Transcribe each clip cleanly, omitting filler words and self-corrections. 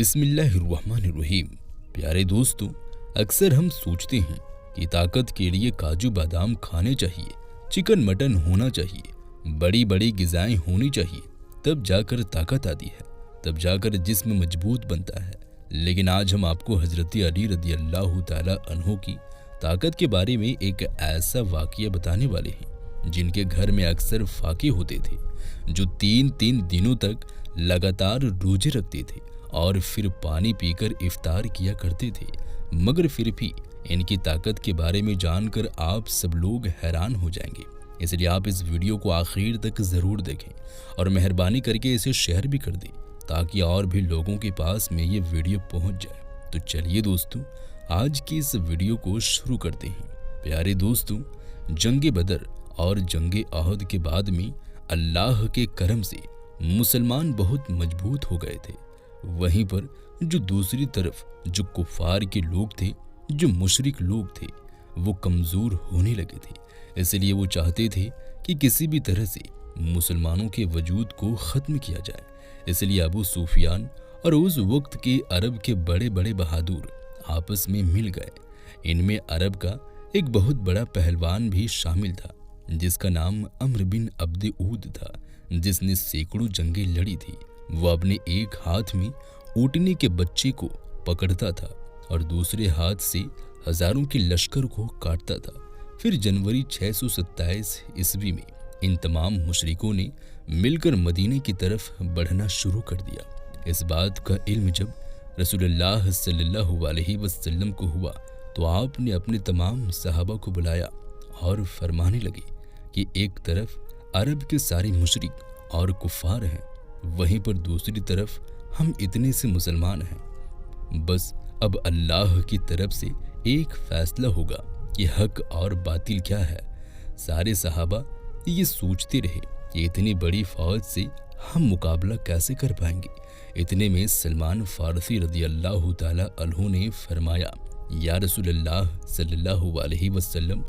बिस्मिल्लाहिर्रहमानिर्रहीम। प्यारे दोस्तों, अक्सर हम सोचते हैं कि ताकत के लिए काजू बादाम खाने चाहिए, चिकन मटन होना चाहिए, बड़ी बड़ी ग़िज़ाएं होनी चाहिए, तब जाकर ताकत आती है, तब जाकर जिस्म मजबूत बनता है। लेकिन आज हम आपको हज़रत अली रज़ी अल्लाह ताला अन्हो की ताकत के बारे में एक ऐसा वाक़या बताने वाले हैं जिनके घर में अक्सर फाके होते थे, जो 3-3 दिनों तक लगातार रोजे रखते थे और फिर पानी पीकर इफ्तार किया करते थे। मगर फिर भी इनकी ताकत के बारे में जानकर आप सब लोग हैरान हो जाएंगे। इसलिए आप इस वीडियो को आखिर तक ज़रूर देखें और मेहरबानी करके इसे शेयर भी कर दें ताकि और भी लोगों के पास में ये वीडियो पहुंच जाए। तो चलिए दोस्तों, आज की इस वीडियो को शुरू करते हैं। प्यारे दोस्तों, जंग बदर और जंग अहद के बाद में अल्लाह के करम से मुसलमान बहुत मजबूत हो गए थे। वहीं पर जो दूसरी तरफ जो कुफार के लोग थे, जो मुशरिक लोग थे, वो कमज़ोर होने लगे थे। इसलिए वो चाहते थे कि किसी भी तरह से मुसलमानों के वजूद को ख़त्म किया जाए। इसलिए अबू सुफियान और उस वक्त के अरब के बड़े बड़े बहादुर आपस में मिल गए। इनमें अरब का एक बहुत बड़ा पहलवान भी शामिल था जिसका नाम अम्र बिन अब्द ऊद था, जिसने सैकड़ों जंगें लड़ी थी। वो अपने एक हाथ में ऊँटनी के बच्चे को पकड़ता था और दूसरे हाथ से हजारों के लश्कर को काटता था। फिर जनवरी 627 ईस्वी में इन तमाम मुशरिकों ने मिलकर मदीने की तरफ बढ़ना शुरू कर दिया। इस बात का इल्म जब रसूलुल्लाह सल्लल्लाहु अलैहि वसल्लम को हुआ तो आपने अपने तमाम सहाबा को बुलाया और फरमाने लगे कि एक तरफ अरब के सारे मुशरिक और कुफार हैं, वहीं पर दूसरी तरफ हम इतने से मुसलमान हैं। बस अब अल्लाह की तरफ से एक फैसला होगा कि हक और बातिल क्या है। सारे सहाबा ये सोचते रहे कि इतनी बड़ी फौज से हम मुकाबला कैसे कर पाएंगे। इतने में सलमान फारसी रज़ी अल्लाह ताला अन्हु ने फरमाया, या रसूलल्लाह सल्लल्लाहु अलैहि वसल्लम,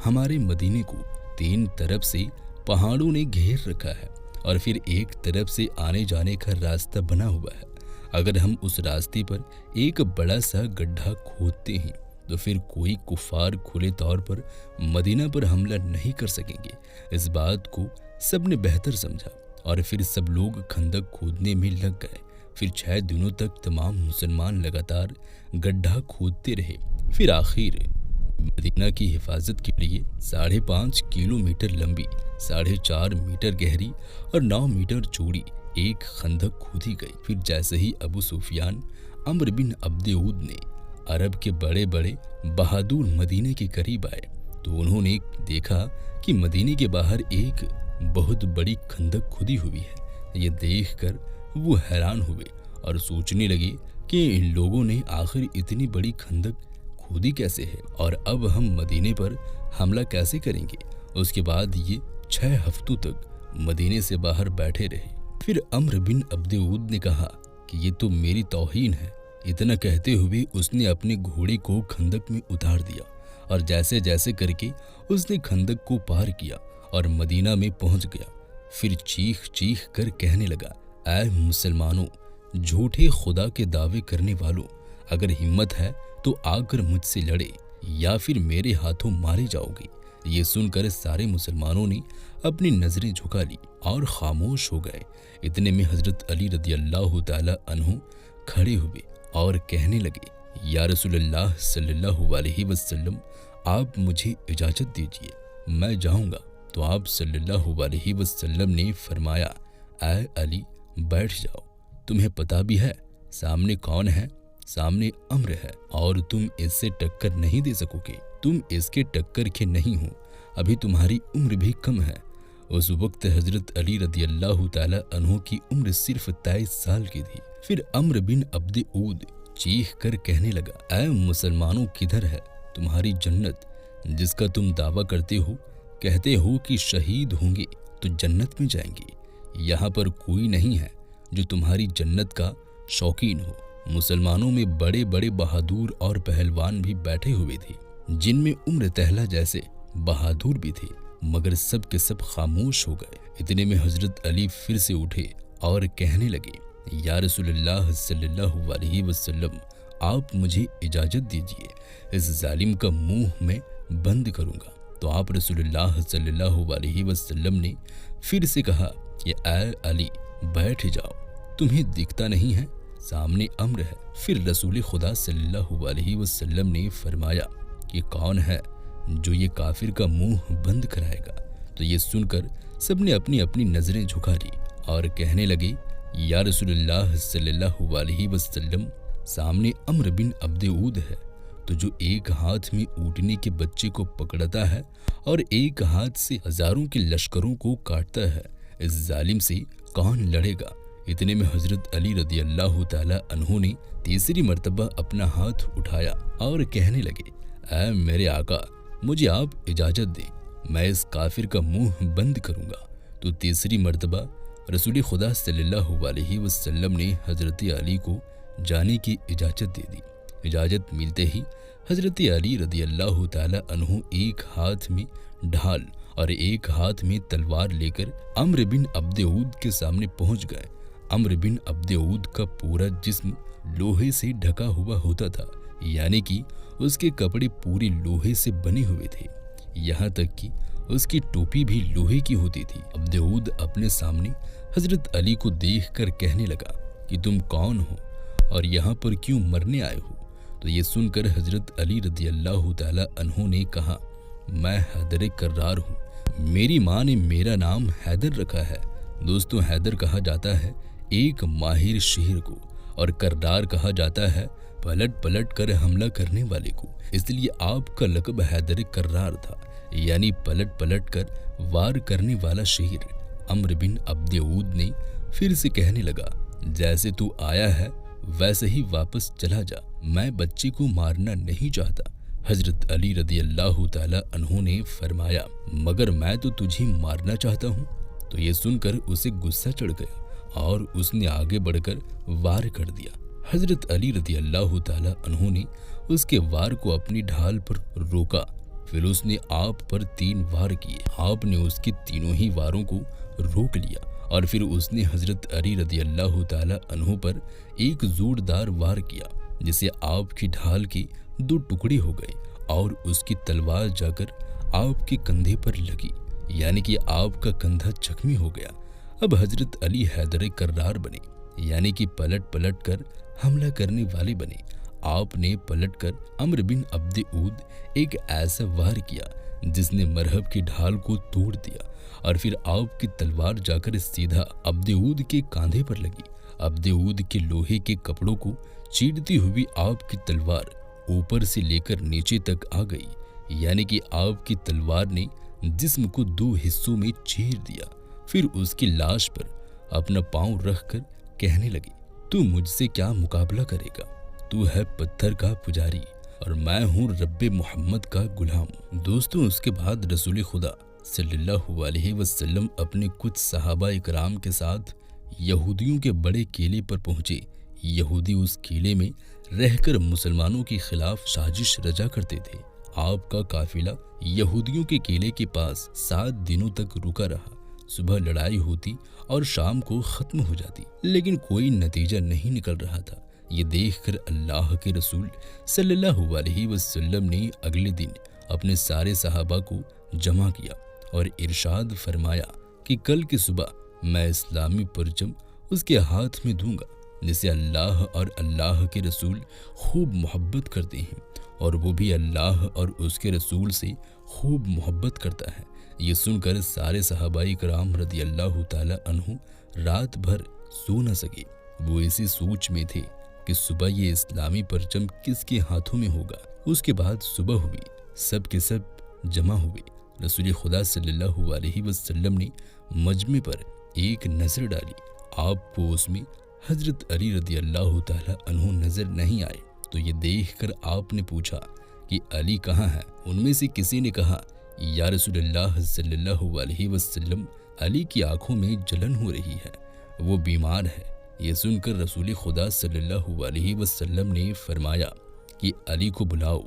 हमारे मदीने को 3 तरफ से पहाड़ों ने घेर रखा है और फिर एक तरफ से आने जाने का रास्ता बना हुआ है। अगर हम उस रास्ते पर एक बड़ा सा गड्ढा खोदते हैं तो फिर कोई कुफार खुले तौर पर मदीना पर हमला नहीं कर सकेंगे। इस बात को सब ने बेहतर समझा और फिर सब लोग खंदक खोदने में लग गए। फिर 6 दिनों तक तमाम मुसलमान लगातार गड्ढा खोदते रहे। फिर आखिर मदीना की हिफाजत के लिए 5.5 किलोमीटर लंबी, 4.5 मीटर गहरी और 9 मीटर चौड़ी एक खंदक खोदी गई। फिर जैसे ही अबू सुफियान अम्र बिन अब्द ऊद ने अरब के बड़े बड़े बहादुर मदीने के करीब आए तो उन्होंने देखा कि मदीने के बाहर एक बहुत बड़ी खंदक खुदी हुई है। ये देखकर वो हैरान हुए और सोचने लगे कि इन लोगों ने आखिर इतनी बड़ी खंदक खोदी कैसे है और अब हम मदीने पर हमला कैसे करेंगे। उसके बाद ये 6 हफ्तों तक मदीने से बाहर बैठे रहे। फिर अम्र बिन अब्द ऊद ने कहा कि ये तो मेरी तौहीन है। इतना कहते हुए उसने अपने घोड़े को खंदक में उतार दिया और जैसे जैसे करके उसने खंदक को पार किया और मदीना में पहुंच गया। फिर चीख चीख कर कहने लगा, ऐ मुसलमानों, झूठे खुदा के दावे करने वालों, अगर हिम्मत है तो आकर मुझसे लड़े या फिर मेरे हाथों मारे जाओगे। ये सुनकर सारे मुसलमानों ने अपनी नजरें झुका ली और खामोश हो गए। इतने में हजरत अली रज़ी अल्लाह ताला अन्हु खड़े हुए और कहने लगे, या रसूलल्लाह सल्लल्लाहु अलैहि वसल्लम, आप मुझे इजाज़त दीजिए, मैं जाऊंगा। तो आप सल्लल्लाहु अलैहि वसल्लम ने फरमाया, ऐ अली, बैठ जाओ। तुम्हें पता भी है सामने कौन है? सामने अम्र है और तुम इससे टक्कर नहीं दे सकोगे। तुम इसके टक्कर के नहीं हो, अभी तुम्हारी उम्र भी कम है। उस वक्त हजरत अली रज़ी अल्लाह ताला अन्हु की उम्र सिर्फ 23 साल की थी। फिर अम्र बिन अब्द ऊद चीख कर कहने लगा, ऐ मुसलमानों, किधर है तुम्हारी जन्नत जिसका तुम दावा करते हो? कहते हो कि शहीद होंगे तो जन्नत में जाएंगे। यहाँ पर कोई नहीं है जो तुम्हारी जन्नत का शौकीन हो। मुसलमानों में बड़े बड़े बहादुर और पहलवान भी बैठे हुए थे, जिनमें उम्र तहला जैसे बहादुर भी थे, मगर सब के सब खामोश हो गए। इतने में हजरत अली फिर से उठे और कहने लगे, یا رسول اللہ صلی اللہ علیہ وسلم، آپ مجھے اجازت دیجیے، اس ظالم کا منہ میں بند کروں گا۔ تو آپ رسول اللہ صلی اللہ علیہ وسلم نے پھر سے کہا کہ اے علی بیٹھ جاؤ، تمہیں دکھتا نہیں ہے سامنے امر ہے۔ پھر رسول خدا صلی اللہ علیہ وسلم نے فرمایا کہ کون ہے جو یہ کافر کا منہ بند کرائے گا؟ تو یہ سن کر سب نے اپنی اپنی نظریں جھکا لی اور کہنے لگے یا رسول اللہ صلی اللہ علیہ وسلم، سامنے عمرو بن عبد عود ہے، تو جو ایک ہاتھ میں اونٹنے کے بچے کو پکڑتا ہے اور ایک ہاتھ سے ہزاروں کے لشکروں کو کاٹتا ہے، اس ظالم سے کون لڑے گا؟ اتنے میں حضرت علی رضی اللہ تعالی عنہ نے تیسری مرتبہ اپنا ہاتھ اٹھایا اور کہنے لگے اے میرے آقا، مجھے آپ اجازت دیں، میں اس کافر کا منہ بند کروں گا۔ تو تیسری مرتبہ رسول خدا صلی اللہ علیہ وسلم نے حضرت علی کو جانے کی اجازت دے دی۔ اجازت ملتے ہی حضرت علی رضی اللہ تعالی عنہ ایک ہاتھ میں ڈھال اور ایک ہاتھ میں تلوار لے کر عمرو بن عبد عود کے سامنے پہنچ گئے۔ عمرو بن عبد عود کا پورا جسم لوہے سے ڈھکا ہوا ہوتا تھا، یعنی کہ اس کے کپڑے پوری لوہے سے بنے ہوئے تھے، یہاں تک کہ اس کی ٹوپی بھی لوہے کی ہوتی تھی۔ عبد عود اپنے سامنے حضرت علی کو دیکھ کر کہنے لگا کہ تم کون ہو اور یہاں پر کیوں مرنے آئے ہو؟ تو یہ سن کر حضرت علی رضی اللہ تعالی عنہ نے کہا میں حیدر کرار ہوں، میری ماں نے میرا نام حیدر رکھا ہے۔ دوستو، حیدر کہا جاتا ہے ایک ماہر شیر کو، اور کرار کہا جاتا ہے پلٹ پلٹ کر حملہ کرنے والے کو، اس لیے آپ کا لقب حیدر کرار تھا، یعنی پلٹ پلٹ کر وار کرنے والا شیر۔ عمرو بن عبد عود نے پھر سے کہنے لگا جیسے تو آیا ہے ویسے ہی واپس چلا جا، میں بچے کو مارنا نہیں چاہتا۔ حضرت علی رضی اللہ تعالی عنہ نے فرمایا مگر میں تو تجھے مارنا چاہتا ہوں۔ تو یہ سن کر اسے غصہ چڑھ گیا اور اس نے آگے بڑھ کر وار کر دیا۔ حضرت علی رضی اللہ تعالی عنہ نے اس کے وار کو اپنی ڈھال پر روکا، پھر اس نے آپ پر 3 وار کیے۔ آپ نے اس کے تینوں ہی واروں کو روک لیا اور پھر اس نے حضرت علی رضی اللہ تعالی عنہ پر ایک زوردار وار کیا، جسے آپ کی ڈھال کے 2 ٹکڑے ہو گئے اور اس کی تلوار جا کر آپ کے کندھے پر لگی، یعنی کہ آپ کا کندھا زخمی ہو گیا۔ اب حضرت علی حیدر کرار بنے، یعنی کہ پلٹ پلٹ کر حملہ کرنے والے بنے۔ آپ نے پلٹ کر عمرو بن عبد عود ایک ایسا وار کیا جس نے مرہب کی ڈھال کو توڑ دیا، اور پھر آپ کی تلوار جا کر سیدھا عبد عود کے کاندھے پر لگی۔ عبد عود کے لوہے کے کپڑوں کو چیرتی ہوئی آپ کی تلوار اوپر سے لے کر نیچے تک آ گئی، یعنی کہ آپ کی تلوار نے جسم کو 2 حصوں میں چیر دیا۔ پھر اس کی لاش پر اپنا پاؤں رکھ کر کہنے لگی تو مجھ سے کیا مقابلہ کرے گا؟ تو ہے پتھر کا پجاری اور میں ہوں رب محمد کا غلام۔ دوستوں، اس کے بعد رسول خدا صلی اللہ علیہ وسلم اپنے کچھ صحابہ اکرام کے ساتھ یہودیوں کے بڑے قلعے پر پہنچے۔ یہودی اس قلعے میں رہ کر مسلمانوں کے خلاف سازش رچا کرتے تھے۔ آپ کا قافلہ یہودیوں کے قلعے کے پاس 7 دنوں تک رکا رہا۔ صبح لڑائی ہوتی اور شام کو ختم ہو جاتی، لیکن کوئی نتیجہ نہیں نکل رہا تھا۔ یہ دیکھ کر اللہ کے رسول صلی اللہ علیہ وسلم نے اگلے دن اپنے سارے صحابہ کو جمع کیا اور ارشاد فرمایا کہ کل کی صبح میں اسلامی پرچم اس کے ہاتھ میں دوں گا جسے اللہ اور اللہ کے رسول خوب محبت کرتے ہیں، اور وہ بھی اللہ اور اس کے رسول سے خوب محبت کرتا ہے۔ یہ سن کر سارے صحابہ کرام رضی اللہ تعالی عنہ رات بھر سو نہ سکے۔ وہ اسی سوچ میں تھے کہ صبح یہ اسلامی پرچم کس کے ہاتھوں میں ہوگا۔ اس کے بعد صبح ہوئی، سب کے سب جمع ہوئے۔ رسول خدا صلی اللہ علیہ وسلم نے مجمع پر ایک نظر ڈالی، آپ کو اس میں حضرت علی رضی اللہ تعالی عنہ نظر نہیں آئے۔ تو یہ دیکھ کر آپ نے پوچھا کہ علی کہاں ہے؟ ان میں سے کسی نے کہا یا رسول اللہ صلی اللہ علیہ وسلم، علی کی آنکھوں میں جلن ہو رہی ہے، وہ بیمار ہے۔ یہ سن کر رسول خدا صلی اللہ علیہ وسلم نے فرمایا کہ علی کو بلاؤ۔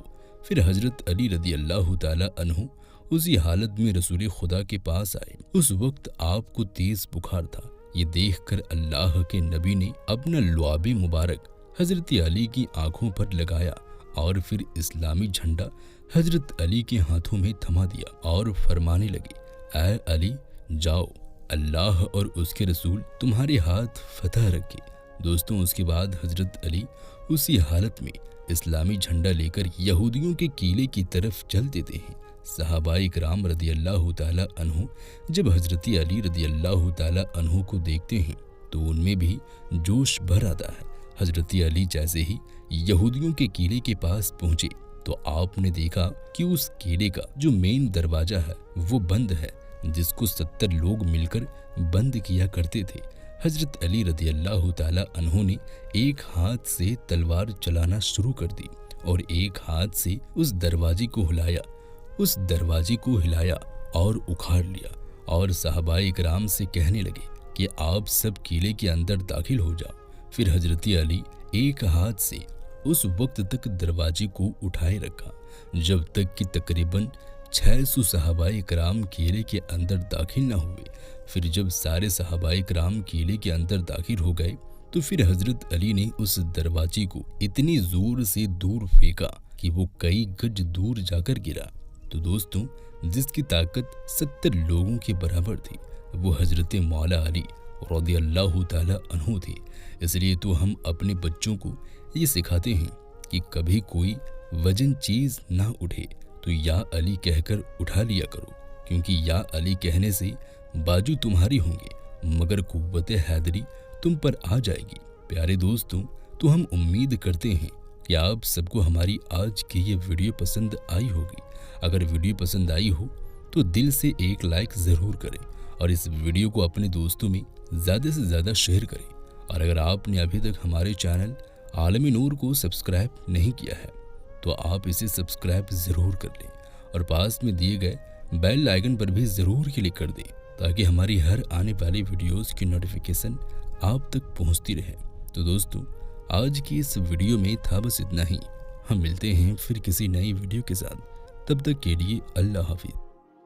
پھر حضرت علی رضی اللہ تعالی عنہ اسی حالت میں رسول خدا کے پاس آئے۔ اس وقت آپ کو تیز بخار تھا، ये देखकर अल्लाह के नबी ने अपना लुआब मुबारक हजरत अली की आंखों पर लगाया और फिर इस्लामी झंडा हजरत अली के हाथों में थमा दिया और फरमाने लगे, ऐ अली जाओ, अल्लाह और उसके रसूल तुम्हारे हाथ फतह रखे। दोस्तों, उसके बाद हजरत अली उसी हालत में इस्लामी झंडा लेकर यहूदियों के किले की तरफ चल देते हैं। सहाबाए किराम रदी अल्लाह ताला अन्हु जब हजरत अली रदी अल्लाह ताला अन्हु को देखते हैं तो उनमें भी जोश भर आता है। हजरत अली जैसे ही यहूदियों के किले के पास पहुंचे तो आपने देखा कि उस किले का जो मेन दरवाजा है वो बंद है, जिसको 70 लोग मिलकर बंद किया करते थे। हजरत अली रदी अल्लाह ताला अन्हु ने एक हाथ से तलवार चलाना शुरू कर दी और एक हाथ से उस दरवाजे को हिलाया और उखाड़ लिया और सहाबाए किराम से कहने लगे कि आप सब किले के अंदर दाखिल हो जाओ। फिर हजरत अली एक हाथ से उस वक्त तक दरवाजे को उठाए रखा जब तक कि तकरीबन 600 सहाबाए किराम किले के अंदर दाखिल न हुए। फिर जब सारे सहाबाए किराम किले के अंदर दाखिल हो गए तो फिर हजरत अली ने उस दरवाजे को इतनी जोर से दूर फेंका कि वो कई गज दूर जाकर गिरा। तो दोस्तों, जिसकी ताकत 70 लोगों के बराबर थी वो हजरत मौला अली रज़ी अल्लाह ताला अन्हु थे। इसलिए तो हम अपने बच्चों को ये सिखाते हैं कि कभी कोई वजन चीज़ ना उठे तो या अली कहकर उठा लिया करो, क्योंकि या अली कहने से बाजू तुम्हारी होंगे मगर कुव्वत हैदरी तुम पर आ जाएगी। प्यारे दोस्तों, तो हम उम्मीद करते हैं कि आप सबको हमारी आज की ये वीडियो पसंद आई होगी। अगर वीडियो पसंद आई हो तो दिल से एक लाइक ज़रूर करें और इस वीडियो को अपने दोस्तों में ज़्यादा से ज़्यादा शेयर करें। और अगर आपने अभी तक हमारे चैनल आलमी नूर को सब्सक्राइब नहीं किया है तो आप इसे सब्सक्राइब ज़रूर कर लें और पास में दिए गए बेल आइकन पर भी ज़रूर क्लिक कर दें ताकि हमारी हर आने वाली वीडियोस की नोटिफिकेशन आप तक पहुंचती रहे। तो दोस्तों, आज की इस वीडियो में था बस इतना ही। हम मिलते हैं फिर किसी नई वीडियो के साथ। तब तक के लिए अल्लाह हाफिज़।